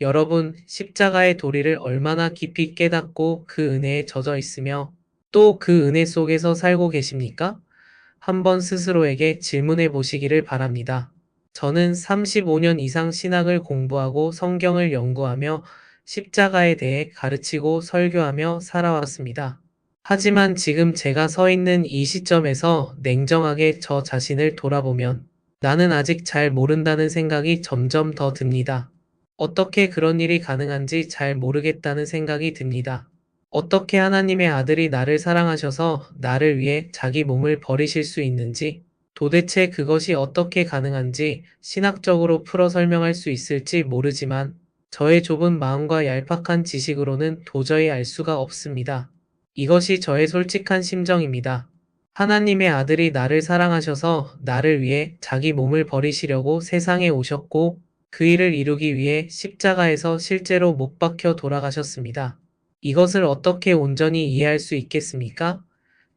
여러분, 십자가의 도리를 얼마나 깊이 깨닫고 그 은혜에 젖어 있으며 또 그 은혜 속에서 살고 계십니까? 한번 스스로에게 질문해 보시기를 바랍니다. 저는 35년 이상 신학을 공부하고 성경을 연구하며 십자가에 대해 가르치고 설교하며 살아왔습니다. 하지만 지금 제가 서 있는 이 시점에서 냉정하게 저 자신을 돌아보면 나는 아직 잘 모른다는 생각이 점점 더 듭니다. 어떻게 그런 일이 가능한지 잘 모르겠다는 생각이 듭니다. 어떻게 하나님의 아들이 나를 사랑하셔서 나를 위해 자기 몸을 버리실 수 있는지, 도대체 그것이 어떻게 가능한지 신학적으로 풀어 설명할 수 있을지 모르지만 저의 좁은 마음과 얄팍한 지식으로는 도저히 알 수가 없습니다. 이것이 저의 솔직한 심정입니다. 하나님의 아들이 나를 사랑하셔서 나를 위해 자기 몸을 버리시려고 세상에 오셨고 그 일을 이루기 위해 십자가에서 실제로 못 박혀 돌아가셨습니다. 이것을 어떻게 온전히 이해할 수 있겠습니까?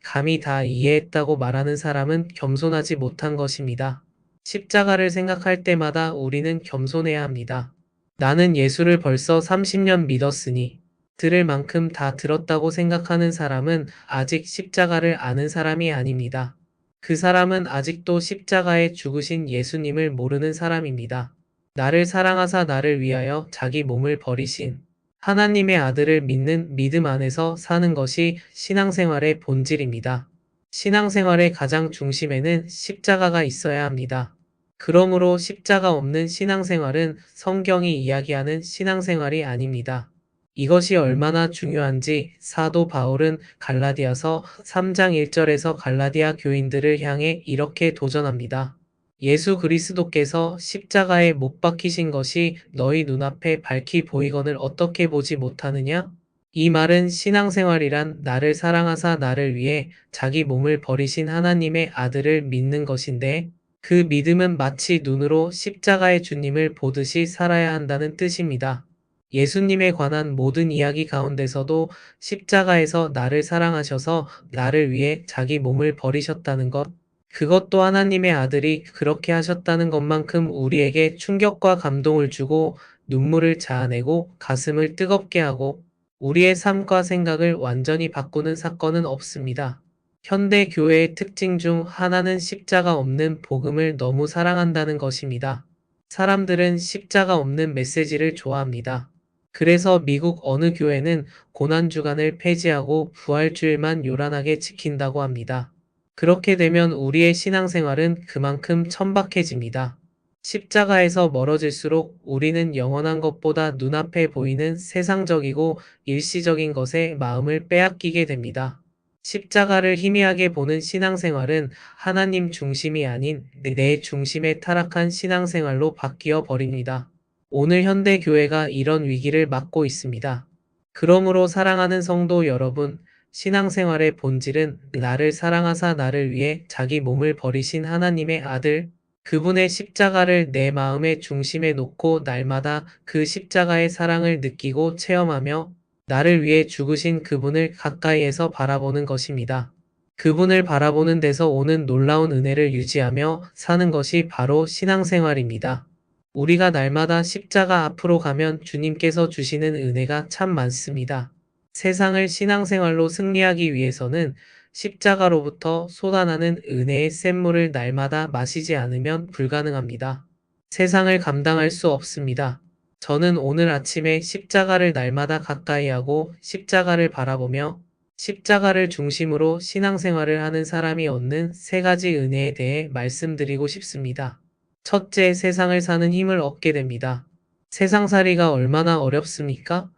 감히 다 이해했다고 말하는 사람은 겸손하지 못한 것입니다. 십자가를 생각할 때마다 우리는 겸손해야 합니다. 나는 예수를 벌써 30년 믿었으니 들을 만큼 다 들었다고 생각하는 사람은 아직 십자가를 아는 사람이 아닙니다. 그 사람은 아직도 십자가에 죽으신 예수님을 모르는 사람입니다. 나를 사랑하사 나를 위하여 자기 몸을 버리신 하나님의 아들을 믿는 믿음 안에서 사는 것이 신앙생활의 본질입니다. 신앙생활의 가장 중심에는 십자가가 있어야 합니다. 그러므로 십자가 없는 신앙생활은 성경이 이야기하는 신앙생활이 아닙니다. 이것이 얼마나 중요한지 사도 바울은 갈라디아서 3장 1절에서 갈라디아 교인들을 향해 이렇게 도전합니다. 예수 그리스도께서 십자가에 못 박히신 것이 너희 눈앞에 밝히 보이거늘 어떻게 보지 못하느냐? 이 말은 신앙생활이란 나를 사랑하사 나를 위해 자기 몸을 버리신 하나님의 아들을 믿는 것인데 그 믿음은 마치 눈으로 십자가의 주님을 보듯이 살아야 한다는 뜻입니다. 예수님에 관한 모든 이야기 가운데서도 십자가에서 나를 사랑하셔서 나를 위해 자기 몸을 버리셨다는 것, 그것도 하나님의 아들이 그렇게 하셨다는 것만큼 우리에게 충격과 감동을 주고 눈물을 자아내고 가슴을 뜨겁게 하고 우리의 삶과 생각을 완전히 바꾸는 사건은 없습니다. 현대 교회의 특징 중 하나는 십자가 없는 복음을 너무 사랑한다는 것입니다. 사람들은 십자가 없는 메시지를 좋아합니다. 그래서 미국 어느 교회는 고난주간을 폐지하고 부활주일만 요란하게 지킨다고 합니다. 그렇게 되면 우리의 신앙생활은 그만큼 천박해집니다. 십자가에서 멀어질수록 우리는 영원한 것보다 눈앞에 보이는 세상적이고 일시적인 것에 마음을 빼앗기게 됩니다. 십자가를 희미하게 보는 신앙생활은 하나님 중심이 아닌 내 중심에 타락한 신앙생활로 바뀌어 버립니다. 오늘 현대 교회가 이런 위기를 맞고 있습니다. 그러므로 사랑하는 성도 여러분, 신앙생활의 본질은 나를 사랑하사 나를 위해 자기 몸을 버리신 하나님의 아들, 그분의 십자가를 내 마음의 중심에 놓고 날마다 그 십자가의 사랑을 느끼고 체험하며 나를 위해 죽으신 그분을 가까이에서 바라보는 것입니다. 그분을 바라보는 데서 오는 놀라운 은혜를 유지하며 사는 것이 바로 신앙생활입니다. 우리가 날마다 십자가 앞으로 가면 주님께서 주시는 은혜가 참 많습니다. 세상을 신앙생활로 승리하기 위해서는 십자가로부터 쏟아나는 은혜의 샘물을 날마다 마시지 않으면 불가능합니다. 세상을 감당할 수 없습니다. 저는 오늘 아침에 십자가를 날마다 가까이 하고 십자가를 바라보며 십자가를 중심으로 신앙생활을 하는 사람이 얻는 세 가지 은혜에 대해 말씀드리고 싶습니다. 첫째, 세상을 사는 힘을 얻게 됩니다. 세상살이가 얼마나 어렵습니까?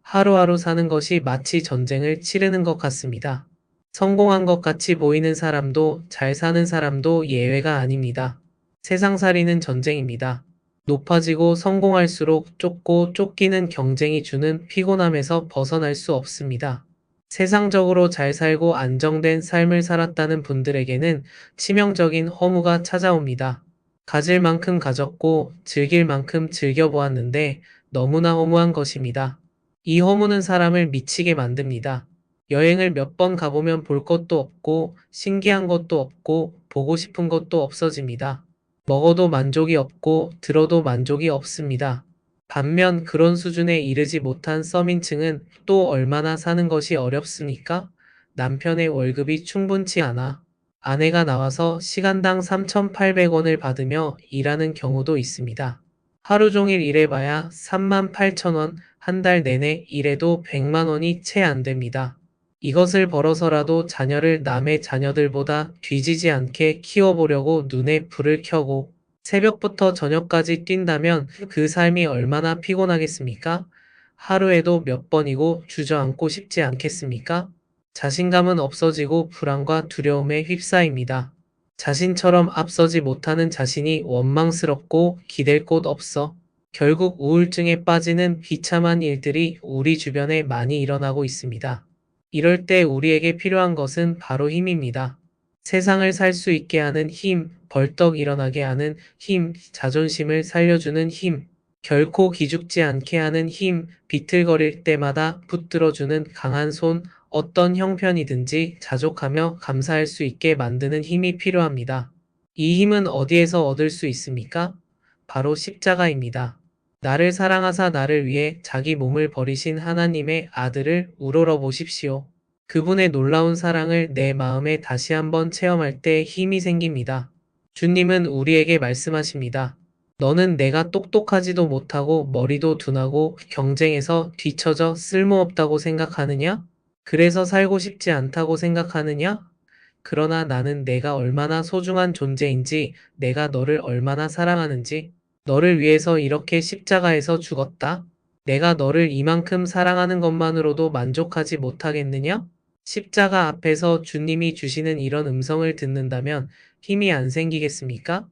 하루하루 사는 것이 마치 전쟁을 치르는 것 같습니다. 성공한 것 같이 보이는 사람도 잘 사는 사람도 예외가 아닙니다. 세상살이는 전쟁입니다. 높아지고 성공할수록 쫓고 쫓기는 경쟁이 주는 피곤함에서 벗어날 수 없습니다. 세상적으로 잘 살고 안정된 삶을 살았다는 분들에게는 치명적인 허무가 찾아옵니다. 가질 만큼 가졌고 즐길 만큼 즐겨보았는데 너무나 허무한 것입니다. 이 허무는 사람을 미치게 만듭니다. 여행을 몇 번 가보면 볼 것도 없고 신기한 것도 없고 보고 싶은 것도 없어집니다. 먹어도 만족이 없고 들어도 만족이 없습니다. 반면 그런 수준에 이르지 못한 서민층은 또 얼마나 사는 것이 어렵습니까? 남편의 월급이 충분치 않아 아내가 나와서 시간당 3,800원을 받으며 일하는 경우도 있습니다. 하루 종일 일해봐야 38,000원, 한 달 내내 일해도 100만 원이 채 안 됩니다. 이것을 벌어서라도 자녀를 남의 자녀들보다 뒤지지 않게 키워보려고 눈에 불을 켜고 새벽부터 저녁까지 뛴다면 그 삶이 얼마나 피곤하겠습니까? 하루에도 몇 번이고 주저앉고 싶지 않겠습니까? 자신감은 없어지고 불안과 두려움에 휩싸입니다. 자신처럼 앞서지 못하는 자신이 원망스럽고 기댈 곳 없어 결국 우울증에 빠지는 비참한 일들이 우리 주변에 많이 일어나고 있습니다. 이럴 때 우리에게 필요한 것은 바로 힘입니다. 세상을 살 수 있게 하는 힘, 벌떡 일어나게 하는 힘, 자존심을 살려주는 힘, 결코 기죽지 않게 하는 힘, 비틀거릴 때마다 붙들어주는 강한 손, 어떤 형편이든지 자족하며 감사할 수 있게 만드는 힘이 필요합니다. 이 힘은 어디에서 얻을 수 있습니까? 바로 십자가입니다. 나를 사랑하사 나를 위해 자기 몸을 버리신 하나님의 아들을 우러러 보십시오. 그분의 놀라운 사랑을 내 마음에 다시 한번 체험할 때 힘이 생깁니다. 주님은 우리에게 말씀하십니다. 너는 내가 똑똑하지도 못하고 머리도 둔하고 경쟁에서 뒤처져 쓸모없다고 생각하느냐? 그래서 살고 싶지 않다고 생각하느냐? 그러나 나는 내가 얼마나 소중한 존재인지, 내가 너를 얼마나 사랑하는지, 너를 위해서 이렇게 십자가에서 죽었다. 내가 너를 이만큼 사랑하는 것만으로도 만족하지 못하겠느냐? 십자가 앞에서 주님이 주시는 이런 음성을 듣는다면 힘이 안 생기겠습니까?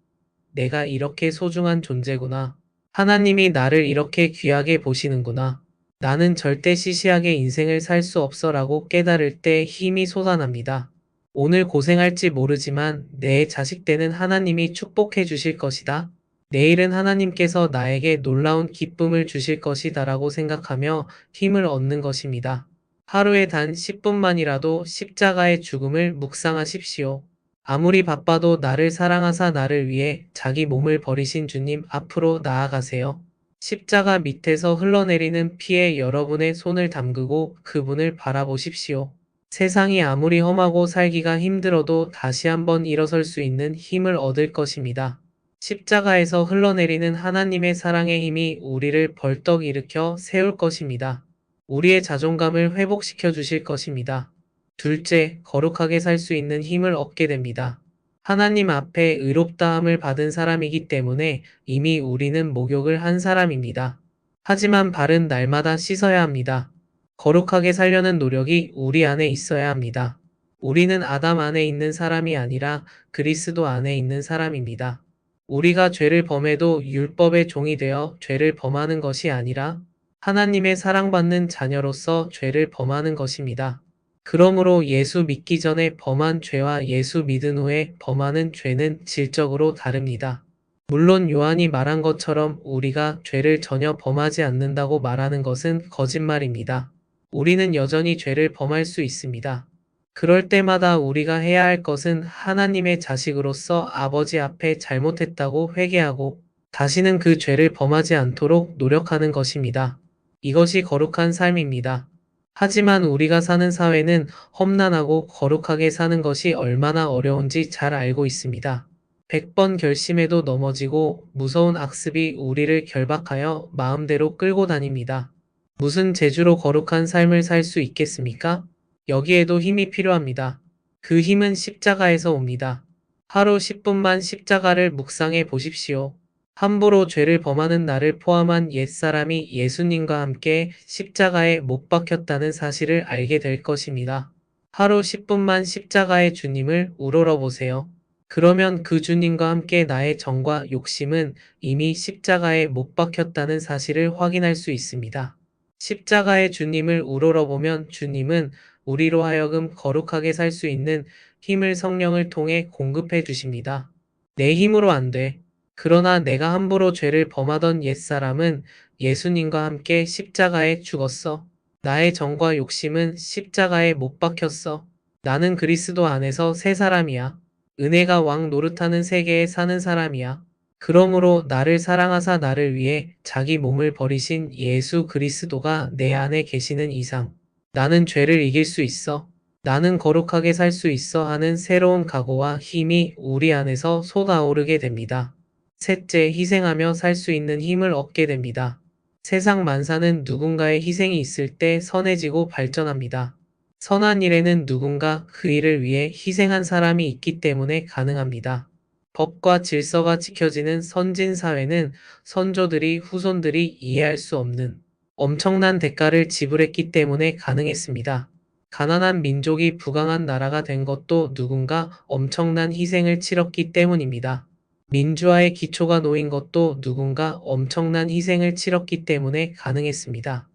내가 이렇게 소중한 존재구나. 하나님이 나를 이렇게 귀하게 보시는구나. 나는 절대 시시하게 인생을 살 수 없어라고 깨달을 때 힘이 솟아납니다. 오늘 고생할지 모르지만 내 자식 때는 하나님이 축복해 주실 것이다. 내일은 하나님께서 나에게 놀라운 기쁨을 주실 것이다라고 생각하며 힘을 얻는 것입니다. 하루에 단 10분만이라도 십자가의 죽음을 묵상하십시오. 아무리 바빠도 나를 사랑하사 나를 위해 자기 몸을 버리신 주님 앞으로 나아가세요. 십자가 밑에서 흘러내리는 피에 여러분의 손을 담그고 그분을 바라보십시오. 세상이 아무리 험하고 살기가 힘들어도 다시 한번 일어설 수 있는 힘을 얻을 것입니다. 십자가에서 흘러내리는 하나님의 사랑의 힘이 우리를 벌떡 일으켜 세울 것입니다. 우리의 자존감을 회복시켜 주실 것입니다. 둘째, 거룩하게 살 수 있는 힘을 얻게 됩니다. 하나님 앞에 의롭다함을 받은 사람이기 때문에 이미 우리는 목욕을 한 사람입니다. 하지만 발은 날마다 씻어야 합니다. 거룩하게 살려는 노력이 우리 안에 있어야 합니다. 우리는 아담 안에 있는 사람이 아니라 그리스도 안에 있는 사람입니다. 우리가 죄를 범해도 율법의 종이 되어 죄를 범하는 것이 아니라 하나님의 사랑받는 자녀로서 죄를 범하는 것입니다. 그러므로 예수 믿기 전에 범한 죄와 예수 믿은 후에 범하는 죄는 질적으로 다릅니다. 물론 요한이 말한 것처럼 우리가 죄를 전혀 범하지 않는다고 말하는 것은 거짓말입니다. 우리는 여전히 죄를 범할 수 있습니다. 그럴 때마다 우리가 해야 할 것은 하나님의 자식으로서 아버지 앞에 잘못했다고 회개하고 다시는 그 죄를 범하지 않도록 노력하는 것입니다. 이것이 거룩한 삶입니다. 하지만 우리가 사는 사회는 험난하고 거룩하게 사는 것이 얼마나 어려운지 잘 알고 있습니다. 100번 결심해도 넘어지고 무서운 악습이 우리를 결박하여 마음대로 끌고 다닙니다. 무슨 재주로 거룩한 삶을 살 수 있겠습니까? 여기에도 힘이 필요합니다. 그 힘은 십자가에서 옵니다. 하루 10분만 십자가를 묵상해 보십시오. 함부로 죄를 범하는 나를 포함한 옛사람이 예수님과 함께 십자가에 못 박혔다는 사실을 알게 될 것입니다. 하루 10분만 십자가의 주님을 우러러 보세요. 그러면 그 주님과 함께 나의 정과 욕심은 이미 십자가에 못 박혔다는 사실을 확인할 수 있습니다. 십자가의 주님을 우러러보면 주님은 우리로 하여금 거룩하게 살 수 있는 힘을 성령을 통해 공급해 주십니다. 내 힘으로 안 돼. 그러나 내가 함부로 죄를 범하던 옛사람은 예수님과 함께 십자가에 죽었어. 나의 정과 욕심은 십자가에 못 박혔어. 나는 그리스도 안에서 새 사람이야. 은혜가 왕 노릇하는 세계에 사는 사람이야. 그러므로 나를 사랑하사 나를 위해 자기 몸을 버리신 예수 그리스도가 내 안에 계시는 이상 나는 죄를 이길 수 있어. 나는 거룩하게 살 수 있어 하는 새로운 각오와 힘이 우리 안에서 솟아오르게 됩니다. 셋째, 희생하며 살 수 있는 힘을 얻게 됩니다. 세상 만사는 누군가의 희생이 있을 때 선해지고 발전합니다. 선한 일에는 누군가 그 일을 위해 희생한 사람이 있기 때문에 가능합니다. 법과 질서가 지켜지는 선진 사회는 선조들이 후손들이 이해할 수 없는 엄청난 대가를 지불했기 때문에 가능했습니다. 가난한 민족이 부강한 나라가 된 것도 누군가 엄청난 희생을 치렀기 때문입니다. 민주화의 기초가 놓인 것도 누군가 엄청난 희생을 치렀기 때문에 가능했습니다.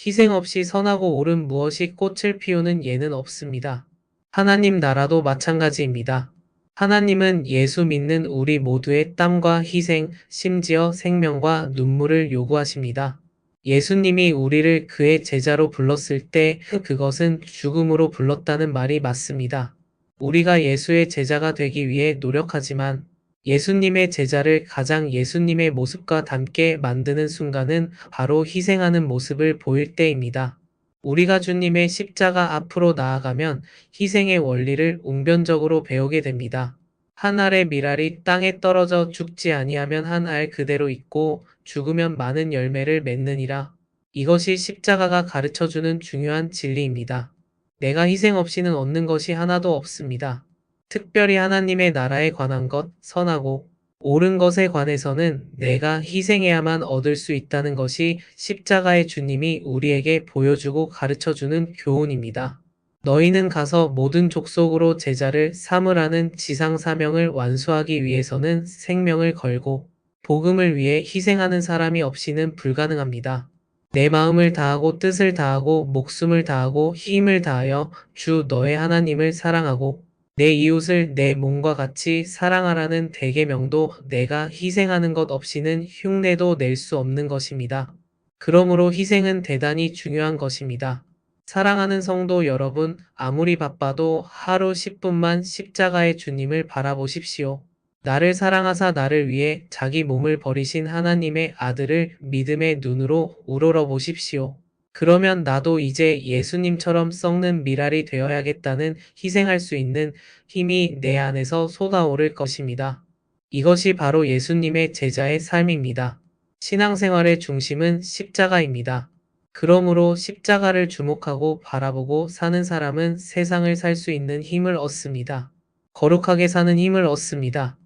희생 없이 선하고 옳은 무엇이 꽃을 피우는 예는 없습니다. 하나님 나라도 마찬가지입니다. 하나님은 예수 믿는 우리 모두의 땀과 희생, 심지어 생명과 눈물을 요구하십니다. 예수님이 우리를 그의 제자로 불렀을 때 그것은 죽음으로 불렀다는 말이 맞습니다. 우리가 예수의 제자가 되기 위해 노력하지만 예수님의 제자를 가장 예수님의 모습과 닮게 만드는 순간은 바로 희생하는 모습을 보일 때입니다. 우리가 주님의 십자가 앞으로 나아가면 희생의 원리를 웅변적으로 배우게 됩니다. 한 알의 밀알이 땅에 떨어져 죽지 아니하면 한 알 그대로 있고 죽으면 많은 열매를 맺느니라. 이것이 십자가가 가르쳐주는 중요한 진리입니다. 내가 희생 없이는 얻는 것이 하나도 없습니다. 특별히 하나님의 나라에 관한 것, 선하고 옳은 것에 관해서는 내가 희생해야만 얻을 수 있다는 것이 십자가의 주님이 우리에게 보여주고 가르쳐주는 교훈입니다. 너희는 가서 모든 족속으로 제자를 삼으라는 지상 사명을 완수하기 위해서는 생명을 걸고 복음을 위해 희생하는 사람이 없이는 불가능합니다. 내 마음을 다하고 뜻을 다하고 목숨을 다하고 힘을 다하여 주 너의 하나님을 사랑하고 내 이웃을 내 몸과 같이 사랑하라는 대계명도 내가 희생하는 것 없이는 흉내도 낼 수 없는 것입니다. 그러므로 희생은 대단히 중요한 것입니다. 사랑하는 성도 여러분, 아무리 바빠도 하루 10분만 십자가의 주님을 바라보십시오. 나를 사랑하사 나를 위해 자기 몸을 버리신 하나님의 아들을 믿음의 눈으로 우러러 보십시오. 그러면 나도 이제 예수님처럼 썩는 밀알이 되어야겠다는 희생할 수 있는 힘이 내 안에서 솟아오를 것입니다. 이것이 바로 예수님의 제자의 삶입니다. 신앙생활의 중심은 십자가입니다. 그러므로 십자가를 주목하고 바라보고 사는 사람은 세상을 살 수 있는 힘을 얻습니다. 거룩하게 사는 힘을 얻습니다.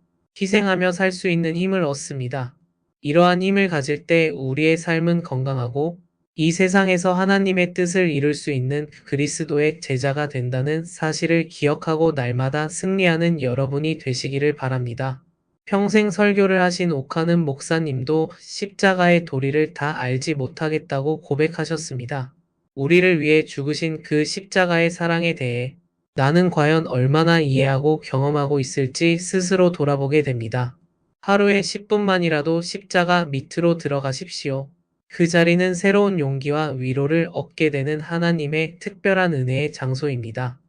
희생하며 살 수 있는 힘을 얻습니다. 이러한 힘을 가질 때 우리의 삶은 건강하고 이 세상에서 하나님의 뜻을 이룰 수 있는 그리스도의 제자가 된다는 사실을 기억하고 날마다 승리하는 여러분이 되시기를 바랍니다. 평생 설교를 하신 오카는 목사님도 십자가의 도리를 다 알지 못하겠다고 고백하셨습니다. 우리를 위해 죽으신 그 십자가의 사랑에 대해 나는 과연 얼마나 이해하고 경험하고 있을지 스스로 돌아보게 됩니다. 하루에 10분만이라도 십자가 밑으로 들어가십시오. 그 자리는 새로운 용기와 위로를 얻게 되는 하나님의 특별한 은혜의 장소입니다.